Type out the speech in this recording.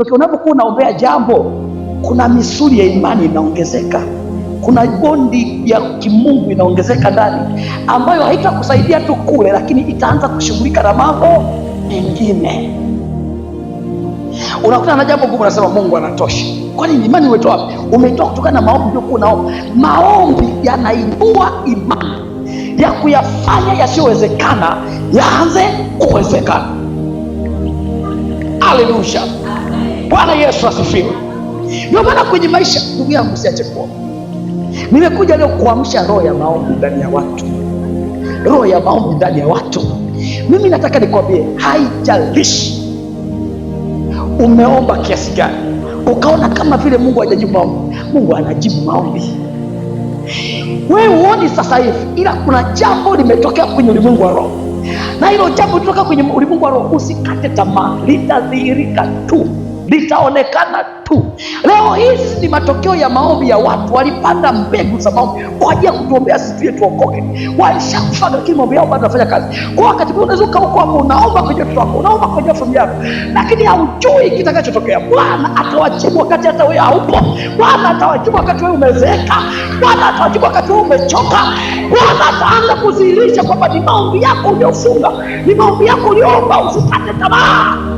Unapokuwa unaombea jambo, kuna misuli ya imani inaongezeka, kuna bondi ya kimungu inaongezeka ndani, ambayo haitakusaidia tu kule, lakini itaanza kushughulika na mambo mengine. Unakuta na jambo gumu, unasema Mungu anatosha. Kwani imani umetoa wapi? Umetoa kutokana na maombi uliokuwa unaomba. Maombi yanaibua imani ya kuyafanya yasiyowezekana yaanze kuwezekana. Haleluya, Bwana Yesu asifiwe. Ndio maana kwenye maisha, ndugu yangu, usiache kuomba. Nimekuja leo kuamsha roho ya maombi ndani ya watu, roho ya maombi ndani ya watu. Mimi nataka nikwambie, haijalishi umeomba kiasi gani, ukaona kama vile Mungu hajajibu maombi. Mungu anajibu maombi. Wewe huoni sasa hivi, ila kuna jambo limetokea kwenye ulimwengu wa roho, na hilo jambo litoka kwenye ulimwengu wa roho. Usikate tamaa, litadhihirika tu, litaonekana tu. Leo hizi ni matokeo ya maombi ya watu. Walipanda mbegu za maombi kwa ajili ya kutuombea sisi tuye tuokoke. Walishakufa, lakini maombi yao bado yanafanya kazi. Kwa wakati mwingine unaweza ukawa hapo unaomba kwenye watoto wako, unaomba kwenye familia yako, lakini haujui kitakachotokea. Bwana atawajibu wakati hata wewe haupo. Bwana atawajibu wakati wewe umezeeka. Bwana atawajibu wakati wewe umechoka. Bwana ataanza kudhihirisha kwamba ni maombi yako uliofunga, ni maombi yako uliomba. Usikate tamaa.